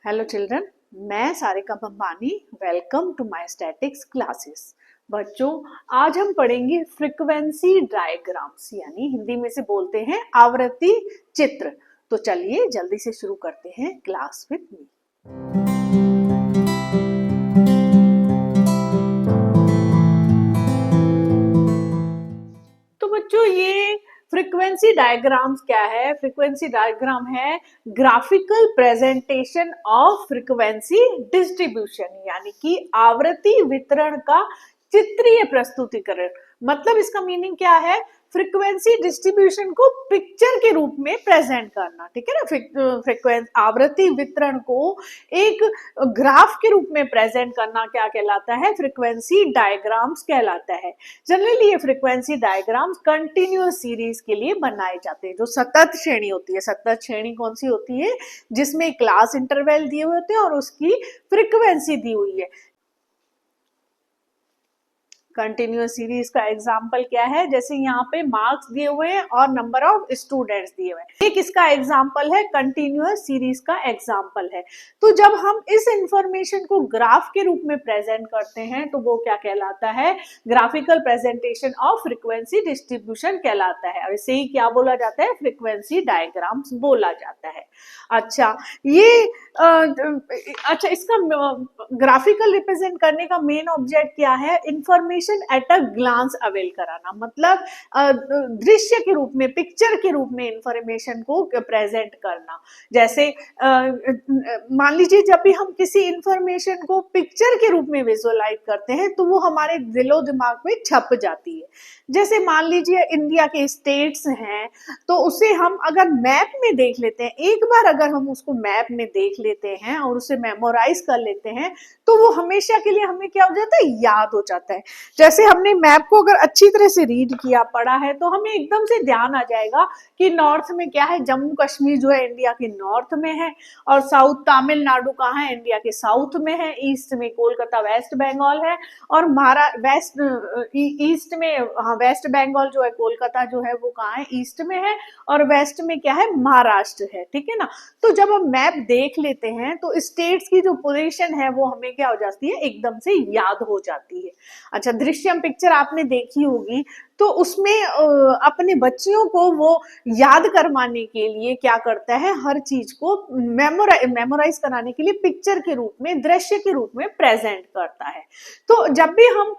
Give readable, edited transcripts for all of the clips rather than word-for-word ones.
Hello children, मैं Sarika Bambani. Welcome to my statics classes. बच्चों, आज हम पढ़ेंगे फ्रीक्वेंसी डायग्राम्स, यानी हिंदी में से बोलते हैं आवृत्ति चित्र। तो चलिए जल्दी से शुरू करते हैं क्लास विद मी। तो बच्चों, ये फ्रीक्वेंसी डायग्राम्स क्या है? फ्रीक्वेंसी डायग्राम है graphical presentation of frequency distribution, यानी कि आवृत्ति वितरण का चित्रीय प्रस्तुतिकरण। मतलब इसका मीनिंग क्या है? फ्रीक्वेंसी डिस्ट्रीब्यूशन को पिक्चर के रूप में प्रेजेंट करना, ठीक है ना। फ्रीक्वेंसी आवृत्ति वितरण को एक ग्राफ के रूप में प्रेजेंट करना क्या कहलाता है? फ्रीक्वेंसी डायग्राम्स कहलाता है। जनरली ये फ्रीक्वेंसी डायग्राम्स कंटिन्यूअस सीरीज के लिए बनाए जाते हैं। जो सतत श्रेणी होती है, सतत श्रेणी कौन सी होती है? जिसमें क्लास इंटरवल दिए हुए होते हैं और उसकी फ्रीक्वेंसी दी हुई है। कंटिन्यूअस सीरीज का एग्जाम्पल क्या है? जैसे यहाँ पे मार्क्स दिए हुए हैं और नंबर ऑफ स्टूडेंट्स दिए हुए हैं। एक इसका एग्जाम्पल है, कंटिन्यूअस सीरीज का एग्जाम्पल है। तो जब हम इस इंफॉर्मेशन को ग्राफ के रूप में प्रेजेंट करते हैं तो वो क्या कहलाता है? Graphical presentation of frequency distribution कहलाता है। और इसे ही क्या बोला जाता है? फ्रीक्वेंसी डायग्राम्स बोला जाता है। अच्छा, ये अच्छा, इसका ग्राफिकल रिप्रेजेंट करने का मेन ऑब्जेक्ट क्या है? Information at a glance avail कराना। मतलब दृश्य के रूप में, पिक्चर के रूप में इंफॉर्मेशन को प्रेजेंट करना। जैसे मान लीजिए जब भी हम किसी इंफॉर्मेशन को पिक्चर के रूप में विजुअलाइज करते हैं तो वो हमारे दिलो दिमाग में छप जाती है। जैसे मान लीजिए इंडिया के स्टेट्स हैं, तो उसे हम अगर मैप में देख लेते हैं, एक बार अगर हम उसको मैप में देख लेते हैं और उसे मेमोराइज कर लेते हैं तो वो हमेशा के लिए हमें क्या हो जाता है? याद हो जाता है। जैसे हमने मैप को अगर अच्छी तरह से रीड किया, पढ़ा है, तो हमें एकदम से ध्यान आ जाएगा कि नॉर्थ में क्या है। जम्मू कश्मीर जो है इंडिया के नॉर्थ में है, और साउथ तमिलनाडु कहाँ है? इंडिया के साउथ में है। ईस्ट में कोलकाता वेस्ट बंगाल है, और वेस्ट ईस्ट में, हाँ, वेस्ट बंगाल जो है, कोलकाता जो है वो कहाँ है? ईस्ट में है। और वेस्ट में क्या है? महाराष्ट्र है, ठीक है ना। तो जब हम मैप देख लेते हैं तो स्टेट्स की जो पोजीशन है वो हमें क्या हो जाती है? एकदम से याद हो जाती है। अच्छा, दृश्यम पिक्चर आपने देखी होगी, तो उसमें अपने बच्चियों को वो याद करवाने के लिए क्या करता है? हर चीज को मेमोराइज कराने के लिए पिक्चर के रूप में, दृश्य के रूप में प्रेजेंट करता है। तो जब भी हम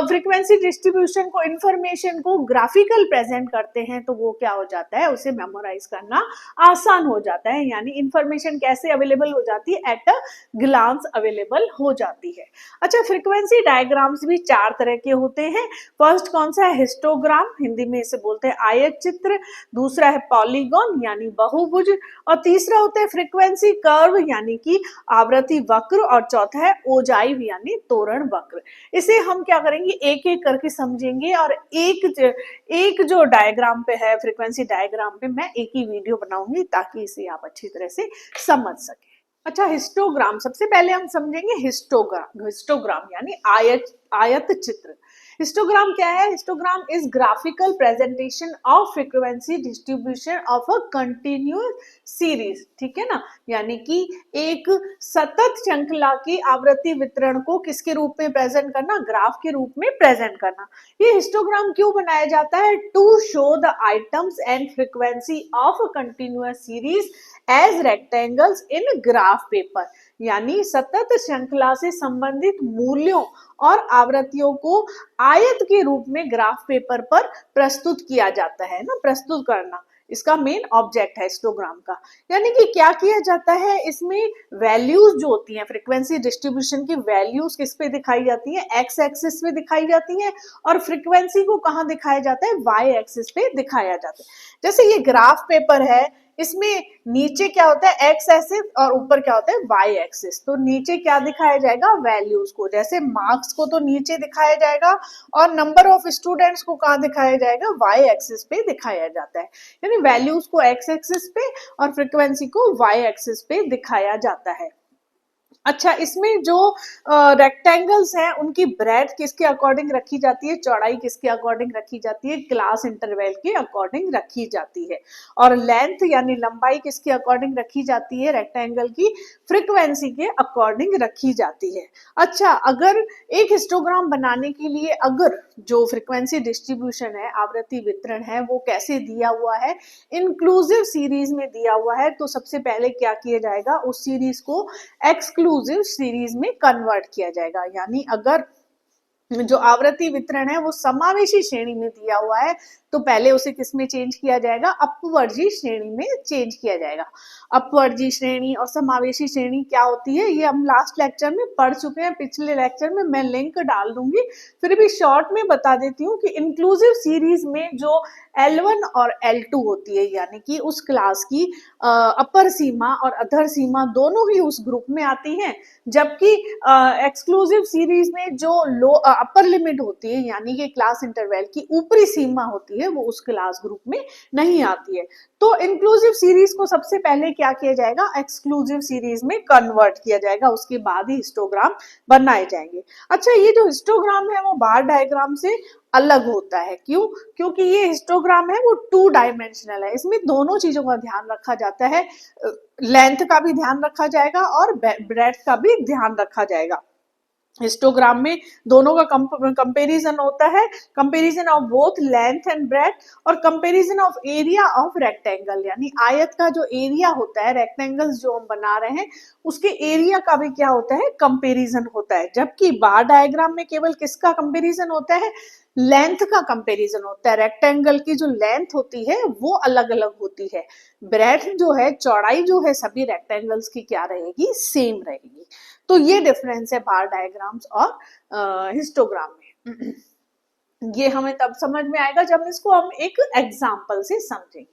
फ्रीक्वेंसी डिस्ट्रीब्यूशन को, इंफॉर्मेशन को ग्राफिकल प्रेजेंट करते हैं तो वो क्या हो जाता है? उसे मेमोराइज करना आसान हो जाता है। यानी इंफॉर्मेशन कैसे अवेलेबल हो जाती है? एट अ ग्लांस अवेलेबल हो जाती है। अच्छा, फ्रीक्वेंसी डायग्राम्स भी चार तरह के होते हैं। फर्स्ट कौन सा है? हिस्टोग्राम, हिंदी में इसे बोलते हैं आयत चित्र। दूसरा है पॉलीगॉन यानी बहुभुज, और तीसरा होता है फ्रीक्वेंसी कर्व यानी कि आवृत्ति वक्र, और चौथा है ओजाइव यानी तोरण वक्र। इसे हम क्या करेंगे? एक एक करके समझेंगे, और एक जो डायग्राम पे है, फ्रीक्वेंसी डायग्राम पे मैं एक ही वीडियो बनाऊंगी ताकि इसे आप अच्छी तरह से समझ सके। अच्छा, हिस्टोग्राम सबसे पहले हम समझेंगे। हिस्टोग्राम यानी आयत चित्र। हिस्टोग्राम क्या है? Histogram is graphical presentation of frequency distribution of a continuous series, ठीक है ना। यानी कि एक सतत श्रृंखला की आवृत्ति वितरण को किसके रूप में प्रेजेंट करना? ग्राफ के रूप में प्रेजेंट करना। ये हिस्टोग्राम क्यों बनाया जाता है? To show the items and frequency of a continuous series as rectangles in graph paper. यानी सतत श्रृंखला से संबंधित मूल्यों और आवृत्तियों को आयत के रूप में ग्राफ पेपर पर प्रस्तुत किया जाता है ना। प्रस्तुत करना इसका मेन ऑब्जेक्ट है हिस्टोग्राम का। यानी कि क्या किया जाता है इसमें? वैल्यूज जो होती हैं, फ्रीक्वेंसी डिस्ट्रीब्यूशन की वैल्यूज किस पे दिखाई जाती है? एक्स एक्सिस पे दिखाई जाती है। और फ्रीक्वेंसी को कहाँ दिखाया जाता है? वाई एक्सिस पे दिखाया जाता है। जैसे ये ग्राफ पेपर है, इसमें नीचे क्या होता है? एक्स एक्सिस, और ऊपर क्या होता है? Y axis. तो नीचे क्या दिखाया जाएगा? वैल्यूज को। जैसे मार्क्स को तो नीचे दिखाया जाएगा, और नंबर ऑफ स्टूडेंट्स को कहाँ दिखाया जाएगा? वाई एक्सिस पे दिखाया जाता है। यानी वैल्यूज को एक्स एक्सिस पे और फ्रीक्वेंसी को वाई एक्सिस पे दिखाया जाता है। अच्छा, इसमें जो रेक्टेंगल्स हैं उनकी ब्रेथ किसके अकॉर्डिंग रखी जाती है, चौड़ाई किसके अकॉर्डिंग रखी जाती है, क्लास इंटरवल के अकॉर्डिंग रखी जाती है। और लेंथ यानी लंबाई किसके अकॉर्डिंग रखी जाती है, रेक्टेंगल की फ्रीक्वेंसी के अकॉर्डिंग रखी जाती है। अच्छा, अगर एक हिस्टोग्राम बनाने के लिए अगर जो फ्रीक्वेंसी डिस्ट्रीब्यूशन है, आवृत्ति वितरण है, वो कैसे दिया हुआ है, इंक्लूसिव सीरीज में दिया हुआ है, तो सबसे पहले क्या किया जाएगा, उस सीरीज को एक्सक्लूसिव सीरीज में कन्वर्ट किया जाएगा। यानी अगर जो आवृत्ति वितरण है वो समावेशी श्रेणी में दिया हुआ है, तो पहले उसे किस में चेंज किया जाएगा, अपवर्जी श्रेणी में चेंज किया जाएगा। अपवर्जी श्रेणी और समावेशी श्रेणी क्या होती है, ये हम लास्ट लेक्चर में पढ़ चुके हैं, पिछले लेक्चर में मैं लिंक डाल दूंगी, फिर भी शॉर्ट में बता देती हूँ कि इंक्लूसिव सीरीज में जो L1 और L2 होती है, यानी कि उस क्लास की अपर सीमा और अधर सीमा दोनों ही उस ग्रुप में आती हैं, जबकि एक्सक्लूसिव सीरीज में जो लो अपर लिमिट होती है, यानी कि क्लास इंटरवल की ऊपरी सीमा होती है, वो उस क्लास ग्रुप में नहीं आती है। तो इंक्लूसिव सीरीज को सबसे पहले क्या किया जाएगा, एक्सक्लूसिव सीरीज में कन्वर्ट किया जाएगा, उसके बाद ही हिस्टोग्राम बनाए जाएंगे। अच्छा, ये जो हिस्टोग्राम है वो बार डायग्राम से अलग होता है, क्यों, क्योंकि ये हिस्टोग्राम है वो 2 डायमेंशनल है, इसमें दोनों चीजों का ध्यान रखा जाता है, लेंथ का भी ध्यान रखा जाएगा और ब्रेड्थ का भी ध्यान रखा जाएगा। हिस्टोग्राम में दोनों का कंपैरिजन होता है, comparison of both length and breadth, और comparison of area of rectangle, यानी आयत का जो एरिया होता है, रेक्टेंगल्स जो हम बना रहे हैं उसके एरिया का भी क्या होता है, कंपैरिजन होता है। जबकि बार डायग्राम में केवल किसका कंपैरिजन होता है, लेंथ का कंपैरिजन होता है, रेक्टेंगल की जो लेंथ होती है वो अलग अलग होती है, ब्रेड्थ जो है, चौड़ाई जो है, सभी रेक्टेंगल्स की क्या रहेगी, सेम रहेगी। तो ये डिफरेंस है बार डायग्राम्स और हिस्टोग्राम में। ये हमें तब समझ में आएगा जब इसको हम एक एग्जाम्पल से समझेंगे।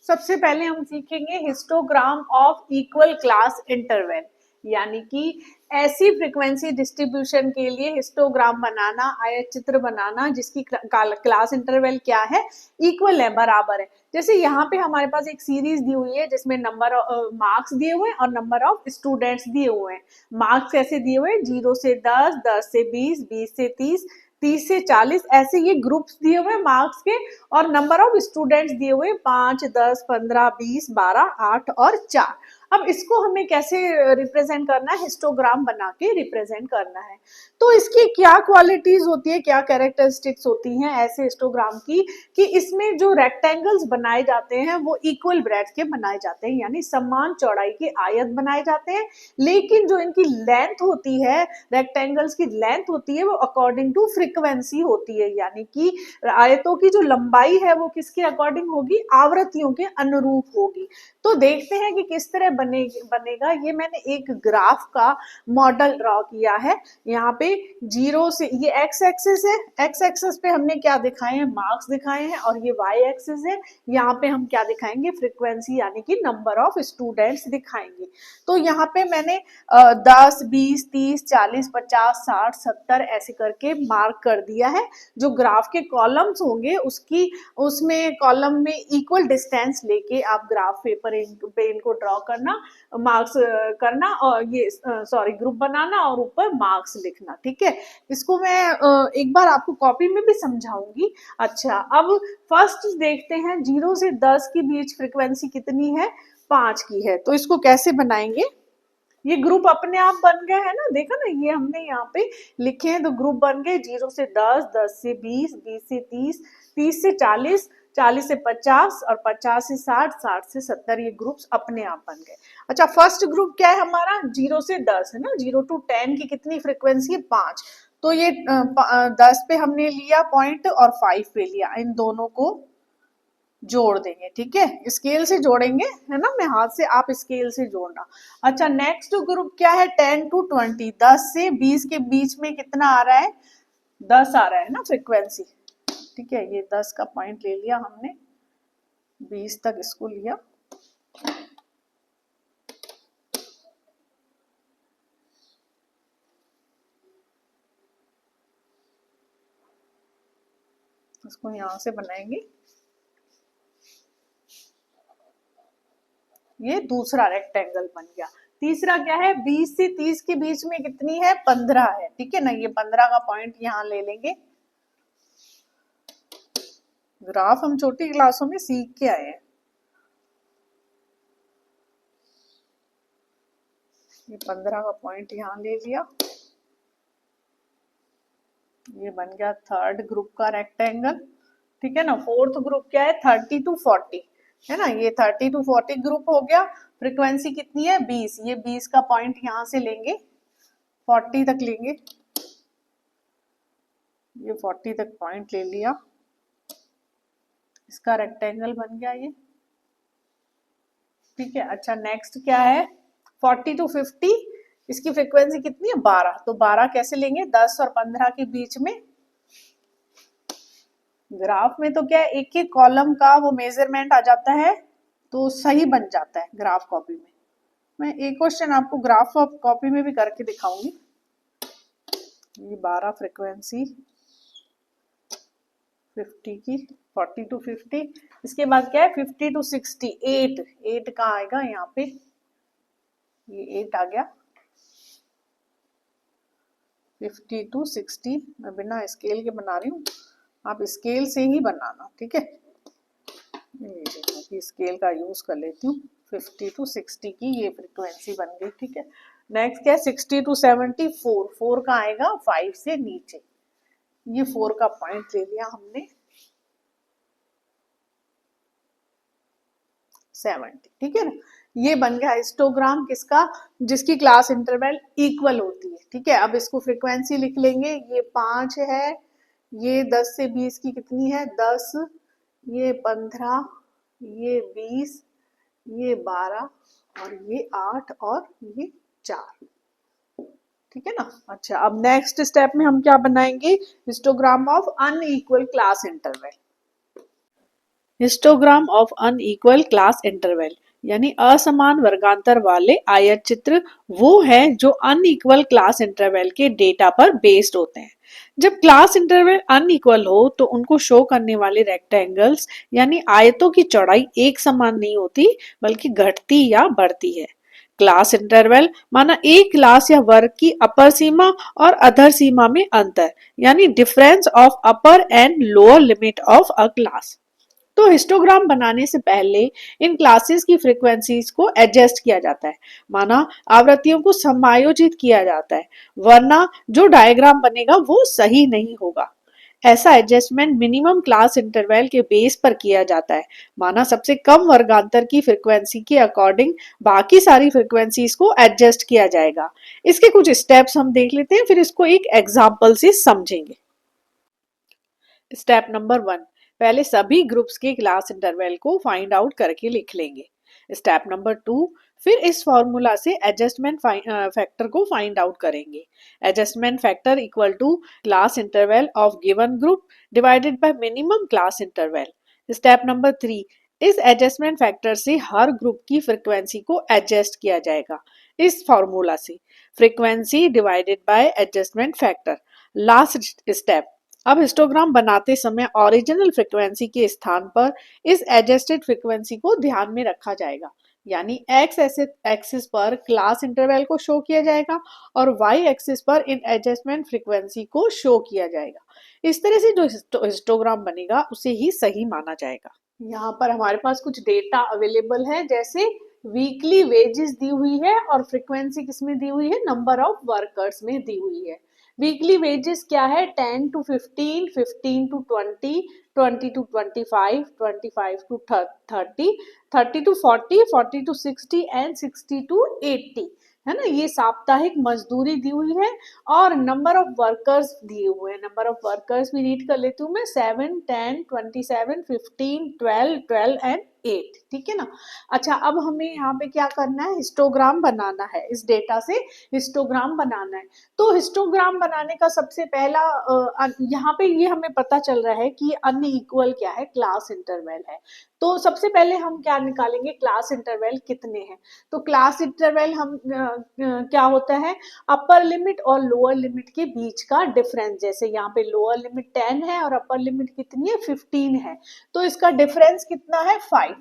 सबसे पहले हम सीखेंगे histogram of equal class interval, यानी कि ऐसी फ्रीक्वेंसी डिस्ट्रीब्यूशन के लिए हिस्टोग्राम बनाना, आयत चित्र बनाना जिसकी क्लास इंटरवल क्या है, इक्वल है, बराबर है। जैसे यहाँ पे हमारे पास एक सीरीज दी हुई है जिसमें नंबर मार्क्स दिए हुए हैं और नंबर ऑफ स्टूडेंट्स दिए हुए हैं। मार्क्स कैसे दिए हुए हैं, 0 से 10, 10 से 20, 20 से 30, 30 से 40, ऐसे ये ग्रुप्स दिए हुए हैं मार्क्स के, और नंबर ऑफ स्टूडेंट्स दिए हुए 5, 10, 15, 20, 12, 8 और 4। अब इसको हमें कैसे रिप्रेजेंट करना है, हिस्टोग्राम बना के रिप्रेजेंट करना है। तो इसकी क्या क्वालिटीज होती है, क्या कैरेक्टरिस्टिक्स होती हैं ऐसे हिस्टोग्राम की, कि इसमें जो रेक्टेंगल्स बनाए जाते हैं वो इक्वल ब्रेड्थ के बनाए जाते हैं, यानी समान चौड़ाई के आयत बनाए जाते हैं, लेकिन जो इनकी लेंथ होती है, रेक्टेंगल्स की लेंथ होती है वो अकॉर्डिंग टू फ्रीक्वेंसी होती है, यानी कि आयतों की जो लंबाई है वो किसके अकॉर्डिंग होगी, आवृत्तियों के अनुरूप होगी। तो देखते हैं कि किस तरह बनेगा। ये मैंने एक ग्राफ का मॉडल ड्रॉ किया है। यहाँ पे 0 से, ये एक्स एक्सिस है, एक्स एक्सिस पे हमने क्या दिखाए हैं, मार्क्स दिखाए हैं, और ये वाई एक्सिस है, यहाँ पे हम क्या दिखाएंगे, फ्रीक्वेंसी यानी कि नंबर ऑफ स्टूडेंट्स दिखाएंगे। तो यहाँ पे मैंने 10, 20, 30, 40, 50, 60, 70 ऐसे करके मार्क कर दिया है। जो ग्राफ के कॉलम्स होंगे उसकी, उसमें कॉलम में इक्वल डिस्टेंस लेके आप ग्राफ पेपर पे इनको ड्रॉ करना, मार्क्स करना, और ये सॉरी ग्रुप बनाना और ऊपर मार्क्स लिखना, ठीक है। इसको मैं एक बार आपको कॉपी में भी समझाऊंगी। अच्छा, अब फर्स्ट देखते हैं, 0 से 10 के बीच फ्रीक्वेंसी कितनी है, 5 की है। तो इसको कैसे बनाएंगे, ये ग्रुप अपने आप बन गए हैं ना, देखा ना, ये हमने यहाँ पे लिखे हैं तो ग्रुप बन गए, 0 से 10, 10 से 20, 20 से 30, 30 से 40, 40 से 50 और 50 से 60, 60 से 70, ये ग्रुप्स अपने आप बन गए। अच्छा, फर्स्ट ग्रुप क्या है हमारा, 0 से 10 है ना, 0 to 10 की कितनी फ्रीक्वेंसी है, 5। तो ये 10 पे हमने लिया पॉइंट और 5 पे लिया, इन दोनों को जोड़ देंगे, ठीक है, स्केल से जोड़ेंगे, है ना, मैं हाथ से, आप स्केल से जोड़ना। अच्छा, नेक्स्ट ग्रुप क्या है, 10 to 20, 10 से 20 के बीच में कितना आ रहा है, 10 आ रहा है ना फ्रीक्वेंसी, ठीक है, ये 10 का पॉइंट ले लिया हमने, 20 तक इसको लिया। इसको यहां से बनाएंगे, ये दूसरा रेक्टेंगल बन गया। तीसरा क्या है, 20 से 30 के बीच में कितनी है, 15 है, ठीक है ना। ये 15 का पॉइंट यहाँ ले लेंगे। ग्राफ हम छोटी क्लासों में सीख के आए हैं। ये 15 का पॉइंट यहाँ ले लिया। ये बन गया थर्ड ग्रुप का रेक्टेंगल, ठीक है ना। फोर्थ ग्रुप क्या है, 30 to 40 है ना। ये 30 to 40 ग्रुप हो गया। फ्रीक्वेंसी कितनी है, 20। ये 20 का पॉइंट यहाँ से लेंगे, 40 तक लेंगे। ये 40 तक पॉइंट ले लिया, इसका रेक्टेंगल बन गया ये, ठीक है। अच्छा नेक्स्ट क्या है, 40 to 50, इसकी फ्रीक्वेंसी कितनी है, 12। तो 12 कैसे लेंगे, 10 और 15 के बीच में। ग्राफ में तो क्या है, एक एक कॉलम का वो मेजरमेंट आ जाता है, तो सही बन जाता है ग्राफ कॉपी में। मैं एक क्वेश्चन आपको ग्राफ कॉपी में भी करके दिखाऊंगी। ये 12 फ्रीक्वेंसी 50 की, 40 to 50। इसके बाद क्या है, 50 to 60, 8 कहाँ आएगा यहाँ पे, ये 8 आ गया। 50 to 60 मैं बिना स्केल के बना रही हूँ, आप स्केल से ही बनाना, ठीक है। ये स्केल का यूज कर लेती हूँ। 50 to 60 की ये फ्रीक्वेंसी बन गई, ठीक है। नेक्स्ट क्या है, 60 to 70, 4 का आएगा 5 से नीचे। ये 4 का पॉइंट ले लिया हमने, 70, ठीक है ना। ये बन गया हिस्टोग्राम किसका, जिसकी क्लास इंटरवल इक्वल होती है, ठीक है। अब इसको फ्रीक्वेंसी लिख लेंगे। ये 5 है, ये 10 से 20 की कितनी है, 10, ये 15, ये 20, ये 12 और ये 8 और ये 4, ठीक है ना। अच्छा अब नेक्स्ट स्टेप में हम क्या बनाएंगे, histogram of unequal class interval. Histogram of unequal class interval यानी असमान वर्गांतर वाले आयत चित्र वो है जो अनइक्वल क्लास इंटरवल के डेटा पर बेस्ड होते हैं। जब क्लास इंटरवल अनइक्वल हो तो उनको शो करने वाले रेक्टेंगल्स यानी आयतों की चौड़ाई एक समान नहीं होती बल्कि घटती या बढ़ती है। क्लास इंटरवल माना एक क्लास या वर्ग की अपर सीमा और अधर सीमा में अंतर यानी difference of upper and lower limit of a class. तो हिस्टोग्राम बनाने से पहले इन क्लासेस की फ्रीक्वेंसीज को एडजस्ट किया जाता है, माना आवृत्तियों को समायोजित किया जाता है, वरना जो डायग्राम बनेगा वो सही नहीं होगा। ऐसा एडजस्टमेंट मिनिमम क्लास इंटरवल के बेस पर किया जाता है, माना सबसे कम वर्गांतर की फ्रीक्वेंसी के अकॉर्डिंग बाकी सारी फ्रीक्वेंसीज को एडजस्ट किया जाएगा। इसके कुछ स्टेप्स हम देख लेते हैं, फिर इसको एक एग्जाम्पल से समझेंगे। स्टेप नंबर 1, पहले सभी ग्रुप्स के क्लास इंटरवल को फाइंड आउट करके लिख लेंगे। स्टेप नंबर 2, फिर इस फॉर्मूला से एडजस्टमेंट फैक्टर को फाइंड आउट करेंगे। Adjustment factor equal to class interval of given group divided by minimum class interval. Step number 3, इस एडजस्टमेंट फैक्टर से हर ग्रुप की फ्रीक्वेंसी को एडजस्ट किया जाएगा इस फॉर्मूला से, frequency divided by adjustment factor. Last step, अब हिस्टोग्राम बनाते समय ओरिजिनल फ्रीक्वेंसी के स्थान पर इस एडजस्टेड फ्रीक्वेंसी को ध्यान में रखा जाएगा, यानी एक्स एक्सिस पर क्लास इंटरवल को शो किया जाएगा और वाई एक्सिस पर इन एडजस्टमेंट फ्रीक्वेंसी को शो किया जाएगा। इस तरह से जो हिस्टोग्राम बनेगा उसे ही सही माना जाएगा। यहाँ पर हमारे पास कुछ डेटा अवेलेबल है, जैसे वीकली वेजेस दी हुई है और फ्रीक्वेंसी किसमें दी हुई है, नंबर ऑफ वर्कर्स में दी हुई है। वीकली वेजेस क्या है, 10 to 15, 15 to 20, 20 to 25, 25 to 30, 30 to 40, 40 to 60 and 60 to 80, है ना। ये साप्ताहिक मजदूरी दी हुई है और नंबर ऑफ वर्कर्स दिए हुए हैं। नंबर ऑफ वर्कर्स भी रीड कर लेती हूँ मैं, 7, 10, 27, 15, 12, 12 एंड 8, ठीक है ना। अच्छा अब हमें यहाँ पे क्या करना है, हिस्टोग्राम बनाना है। इस डेटा से हिस्टोग्राम बनाना है। तो हिस्टोग्राम बनाने का सबसे पहला यहाँ पे ये हमें पता चल रहा है कि अनइक्वल क्या है, क्लास इंटरवल है। तो सबसे पहले हम क्या निकालेंगे, क्लास इंटरवल कितने हैं। तो क्लास इंटरवल हम क्या होता है, अपर लिमिट और लोअर लिमिट के बीच का डिफरेंस। जैसे यहाँ पे लोअर लिमिट 10 है और अपर लिमिट कितनी है, 15 है, तो इसका डिफरेंस कितना है, 5।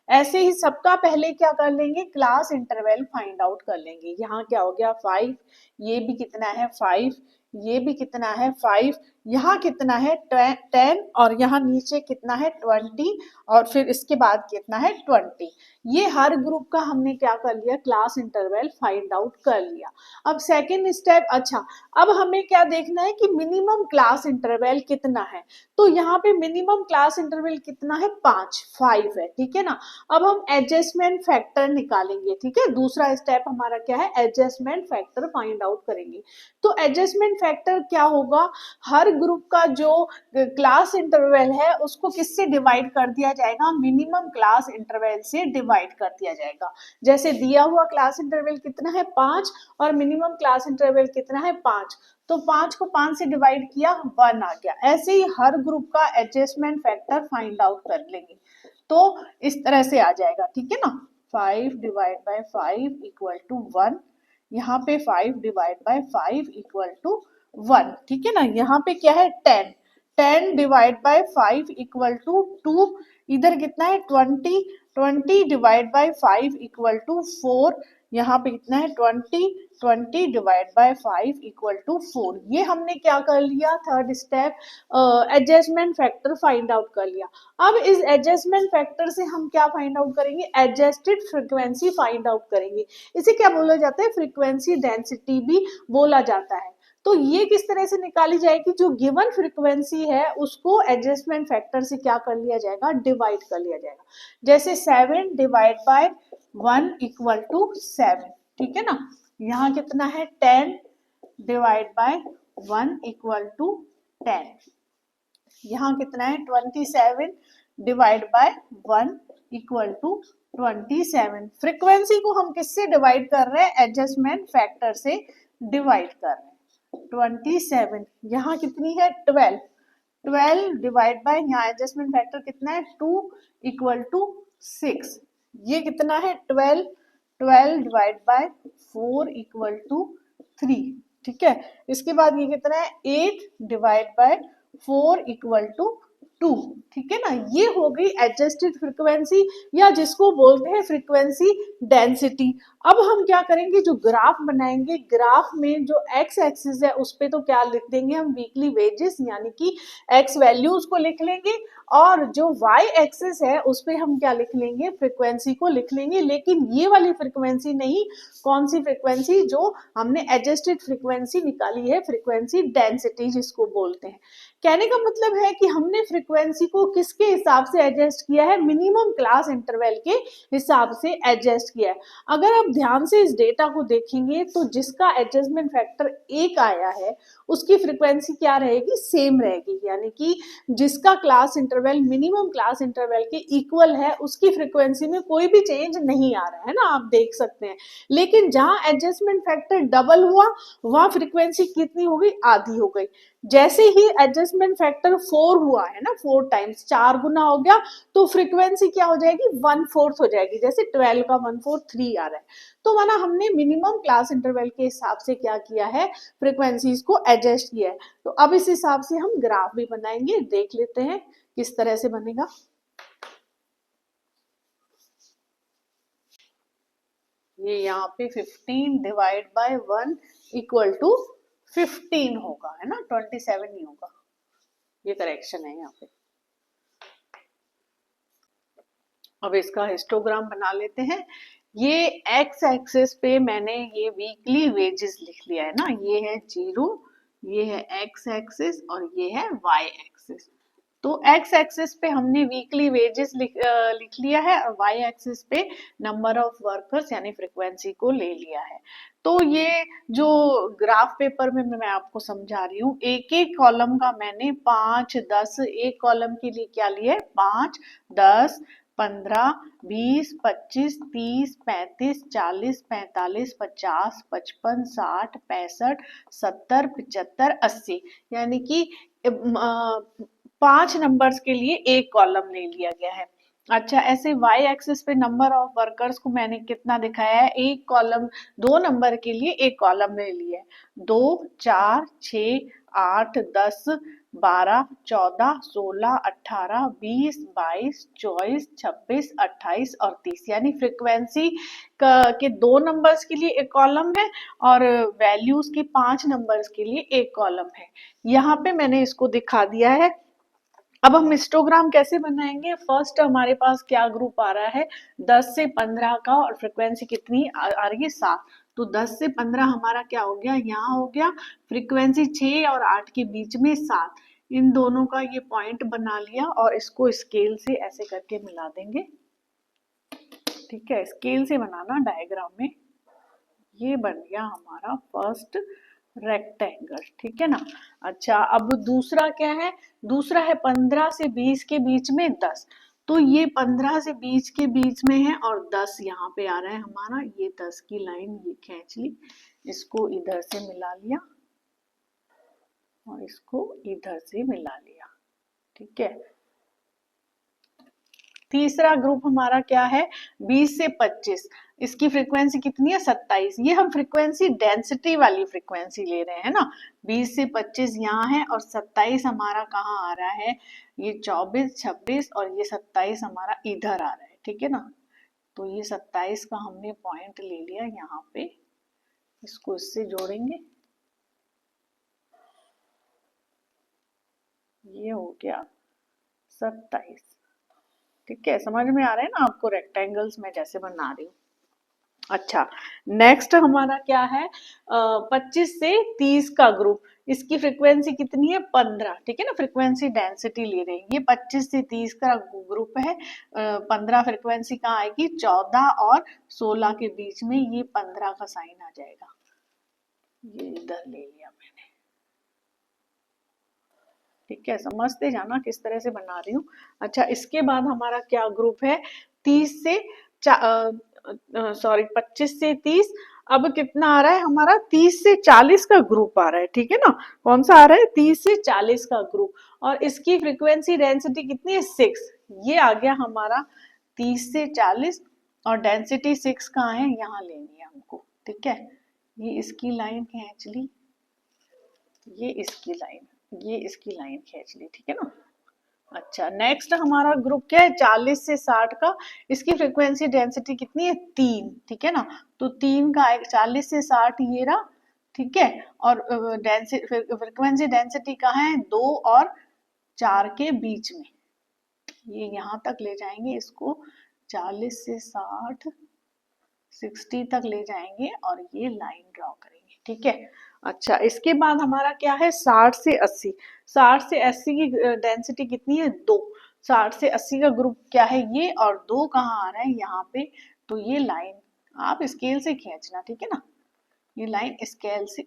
ऐसे ही सबका पहले क्या कर लेंगे, क्लास इंटरवल फाइंड आउट कर लेंगे। यहाँ क्या हो गया 5, ये भी कितना है 5, ये भी कितना है 5, यहाँ कितना है 10 और यहाँ नीचे कितना है 20 और फिर इसके बाद कितना है 20। ये हर ग्रुप का हमने क्या कर लिया, क्लास इंटरवल फाइंड आउट कर लिया। अब सेकेंड स्टेप, अच्छा अब हमें क्या देखना है कि मिनिमम क्लास इंटरवल कितना है। तो यहाँ पे मिनिमम क्लास इंटरवल कितना है 5 है, ठीक है ना। अब हम एडजस्टमेंट फैक्टर निकालेंगे, ठीक है। दूसरा स्टेप हमारा क्या है, एडजस्टमेंट फैक्टर फाइंड आउट करेंगे। तो एडजस्टमेंट फैक्टर क्या होगा, हर ग्रुप का जो क्लास इंटरवल है उसको किससे डिवाइड कर दिया जाएगा, मिनिमम क्लास इंटरवल से डिवाइड कर दिया जाएगा। जैसे दिया हुआ क्लास इंटरवल कितना है 5 और मिनिमम क्लास इंटरवल कितना है 5, तो 5 को 5 से डिवाइड किया 1 आ गया। ऐसे ही हर ग्रुप का एडजस्टमेंट फैक्टर फाइंड आउट कर लेंगे, तो इस तरह से आ जाएगा, ठीक है ना। 5 डिवाइड बाय 5 इक्वल टू 1, यहाँ पे 5 डिवाइड बाय 5 इक्वल टू 1, ठीक है ना। यहाँ पे क्या है 10, 10 डिवाइड बाय 5 इक्वल टू 2, इधर कितना है 20, 20 डिवाइड बाय 5 इक्वल टू 4, यहाँ पे कितना है 20, 20 डिवाइड बाय 5 इक्वल टू 4। ये हमने क्या कर लिया, third step adjustment factor find out कर लिया। अब इस एडजस्टमेंट फैक्टर से हम क्या फाइंड आउट करेंगे, एडजस्टेड फ्रीक्वेंसी फाइंड आउट करेंगे। इसे क्या बोला जाता है, फ्रीक्वेंसी डेंसिटी भी बोला जाता है। तो ये किस तरह से निकाली जाएगी, जो गिवन फ्रीक्वेंसी है उसको एडजस्टमेंट फैक्टर से क्या कर लिया जाएगा, डिवाइड कर लिया जाएगा। जैसे 7 डिवाइड बाय 1 इक्वल टू 7, ठीक है ना। यहाँ कितना है 10 डिवाइड बाय 1 इक्वल टू 10, यहाँ कितना है 27 divide by 1 equal to 27। Frequency को हम किससे डिवाइड कर रहे हैं, एडजस्टमेंट फैक्टर से डिवाइड कर रहे हैं। 27, यहाँ कितनी है 12, 12 डिवाइड बाय, यहाँ एडजस्टमेंट फैक्टर कितना है 2 इक्वल टू 6, ये कितना है 12, 12 डिवाइड बाय 4 इक्वल टू 3, ठीक है। इसके बाद ये कितना है 8 डिवाइड बाय 4 इक्वल टू 2, ठीक है ना। ये हो गई एडजस्टेड फ्रीक्वेंसी या जिसको बोलते हैं फ्रीक्वेंसी डेंसिटी। अब हम क्या करेंगे, जो ग्राफ बनाएंगे, ग्राफ में जो एक्स एक्सिस है उस पे तो क्या लिख देंगे हम, वीकली वेजेस यानी कि एक्स वैल्यूज को लिख लेंगे, और जो वाई एक्सिस है उस पे हम क्या लिख लेंगे, फ्रीक्वेंसी को लिख लेंगे। लेकिन ये वाली फ्रीक्वेंसी नहीं, कौन सी फ्रीक्वेंसी, जो हमने एडजस्टेड फ्रीक्वेंसी निकाली है, फ्रीक्वेंसी डेंसिटी जिसको बोलते हैं। कहने का मतलब है कि हमने फ्रीक्वेंसी को किसके हिसाब से एडजस्ट किया है, मिनिमम क्लास इंटरवल के हिसाब से एडजस्ट किया है। अगर आप ध्यान से इस डेटा को देखेंगे तो जिसका एडजस्टमेंट फैक्टर 1 आया है उसकी फ्रीक्वेंसी क्या रहेगी, सेम रहेगी, यानी कि जिसका class interval minimum class interval के इक्वल है उसकी फ्रीक्वेंसी में कोई भी चेंज नहीं आ रहा है ना, आप देख सकते हैं। लेकिन जहां एडजस्टमेंट फैक्टर डबल हुआ वहां फ्रीक्वेंसी कितनी हो गई, आधी हो गई। जैसे ही एडजस्टमेंट फैक्टर 4 हुआ है ना, 4 टाइम्स 4 गुना हो गया, तो फ्रीक्वेंसी क्या हो जाएगी, 1/4 हो जाएगी। जैसे 12 का 1/4 3 आ रहा है, तो माना हमने मिनिमम क्लास इंटरवल के हिसाब से क्या किया है, फ्रीक्वेंसीज को एडजस्ट किया है। तो अब इस हिसाब से हम ग्राफ भी बनाएंगे, देख लेते हैं किस तरह से बनेगा। ये यहाँ पे 15 डिवाइड बाय 1 इक्वल टू 15 होगा, है ना, 27 नहीं होगा, ये करेक्शन है यहाँ पे। अब इसका हिस्टोग्राम बना लेते हैं। ये एक्स एक्सिस पे मैंने ये वीकली वेजेस लिख लिया है ना, ये है 0, ये है एक्स एक्सिस और ये है वाई एक्सिस। तो एक्स एक्सिस पे हमने वीकली वेजेस लिख लिया है और वाई एक्सिस पे नंबर ऑफ वर्कर्स यानी फ्रीक्वेंसी को ले लिया है। तो ये जो ग्राफ पेपर में मैं आपको समझा रही हूँ, एक एक कॉलम का मैंने 5, 10, एक कॉलम के लिए क्या लिया है 5, 10, 15, 20, 25, 30, 35, 40, 45, 50, 55, 60, 65, 70, 75, 80, यानी कि 5 नंबर्स के लिए एक कॉलम ले लिया गया है। अच्छा, ऐसे वाई एक्सिस पे नंबर ऑफ वर्कर्स को मैंने कितना दिखाया है, एक कॉलम 2 नंबर के लिए एक कॉलम ले लिया है, 2, 4, 6, 8, 10, 12, 14, 16, 18, 20, 22, 24, 26, 28 और 30, यानी फ्रीक्वेंसी के 2 नंबर्स के लिए एक कॉलम है और वैल्यूज के 5 नंबर्स के लिए एक कॉलम है। यहाँ पे मैंने इसको दिखा दिया है। अब हम हिस्टोग्राम कैसे बनाएंगे? फर्स्ट हमारे पास क्या ग्रुप आ रहा है? 10 से 15 का, और फ्रीक्वेंसी कितनी आ रही है? 7। तो 10 से 15 हमारा क्या हो गया? यहाँ हो गया। फ्रीक्वेंसी 6 और 8 के बीच में 7, इन दोनों का ये पॉइंट बना लिया और इसको स्केल से ऐसे करके मिला देंगे। ठीक है, स्केल से बनाना डायग्राम में। ये बन गया हमारा फर्स्ट रेक्टेंगल। ठीक है ना। अच्छा, अब दूसरा क्या है? दूसरा है 15 से 20 के बीच में 10। तो ये 15 से 20 के बीच में है और 10 यहाँ पे आ रहा है हमारा। ये 10 की लाइन ये खींच ली, इसको इधर से मिला लिया और इसको इधर से मिला लिया। ठीक है। तीसरा ग्रुप हमारा क्या है? 20 से 25। इसकी फ्रीक्वेंसी कितनी है? 27। ये हम फ्रीक्वेंसी डेंसिटी वाली फ्रीक्वेंसी ले रहे हैं ना। 20 से 25 यहाँ है और 27 हमारा कहाँ आ रहा है? ये 24, 26 और ये 27 हमारा इधर आ रहा है। ठीक है ना। तो ये 27 का हमने पॉइंट ले लिया यहाँ पे, इसको इससे जोड़ेंगे। ये हो गया 27। ठीक है, समझ में आ रहा है ना आपको रेक्टेंगल्स में जैसे बना रही हूँ। अच्छा, नेक्स्ट हमारा क्या है? 25 से 30 का ग्रुप। इसकी फ्रीक्वेंसी कितनी है? 15। ठीक है ना, फ्रीक्वेंसी डेंसिटी ले रहे हैं। ये 25 से 30 का ग्रुप है। 15 फ्रीक्वेंसी कहाँ आएगी? 14 और 16 के बीच में ये 15 का साइन आ जाएगा। ये इधर ले लिया मैंने। ठीक है, समझते जाना किस तरह से बना रही हूँ। अच्छा, इसके बाद हमारा क्या ग्रुप है? 30 से 25 से 30। अब कितना आ रहा है हमारा? 30 से 40 का ग्रुप आ रहा है। ठीक है ना। कौन सा आ रहा है? 30 से 40 का ग्रुप। और इसकी फ्रीक्वेंसी डेंसिटी कितनी है? 6। ये आ गया हमारा 30 से 40 और डेंसिटी 6 कहाँ है? यहाँ लेनी है हमको। ठीक है, ये इसकी लाइन खींच ली, ये इसकी लाइन, ये इसकी लाइन खींच ली। ठीक है ना। अच्छा, नेक्स्ट हमारा ग्रुप क्या है? 40 से 60 का। इसकी फ्रीक्वेंसी डेंसिटी कितनी है? 3। ठीक है ना। तो 3 का 40 से 60 ये रहा। ठीक है, और फ्रीक्वेंसी डेंसिटी कहाँ है? 2 और 4 के बीच में। ये यहाँ तक ले जाएंगे इसको, 40 से 60 60 तक ले जाएंगे और ये लाइन ड्रॉ करेंगे। ठीक है। अच्छा, इसके बाद हमारा क्या है? 60 से 80। 60 से 80 की डेंसिटी कितनी है? 2। 60 से 80 का ग्रुप क्या है? ये, और 2 कहाँ आ रहा है? यहाँ पे। तो ये लाइन आप स्केल से खींचना। ठीक है ना, ये लाइन स्केल से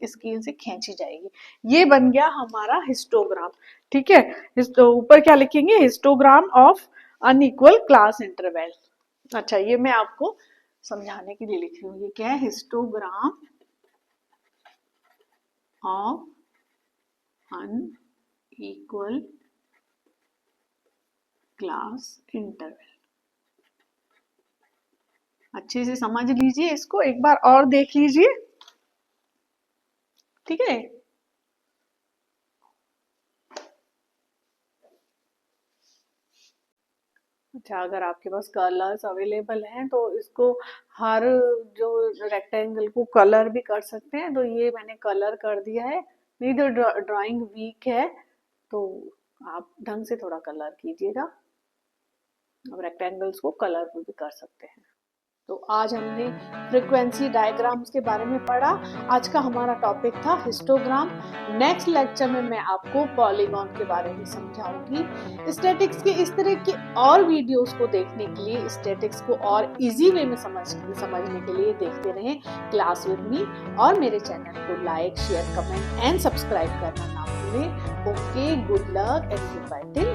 खींची जाएगी। ये बन गया हमारा हिस्टोग्राम। ठीक है, ऊपर क्या लिखेंगे? Histogram of unequal class interval. अच्छा, ये मैं आपको समझाने के लिए लिख रही हूँ। ये क्या है? Histogram of unequal class interval. अच्छे से समझ लीजिए इसको, एक बार और देख लीजिए। ठीक है। अच्छा, अगर आपके पास कलर्स अवेलेबल हैं तो इसको हर जो रेक्टेंगल को कलर भी कर सकते हैं। तो ये मैंने कलर कर दिया है। मेरी तो ड्राइंग वीक है, तो आप ढंग से थोड़ा कलर कीजिएगा। अब रेक्टेंगल्स को कलर भी कर सकते हैं। तो आज हमने फ्रीक्वेंसी डायग्राम्स के बारे में पढ़ा। आज का हमारा टॉपिक था हिस्टोग्राम। नेक्स्ट लेक्चर में मैं आपको पॉलीगॉन के बारे में समझाऊंगी। स्टैटिक्स के इस तरह की और वीडियोस को देखने के लिए, स्टैटिक्स को और इजी वे में समझने के लिए देखते रहें क्लास विद मी, और मेरे चैनल को like, share, comment and subscribe करना ना भूलें। Okay, good luck and goodbye till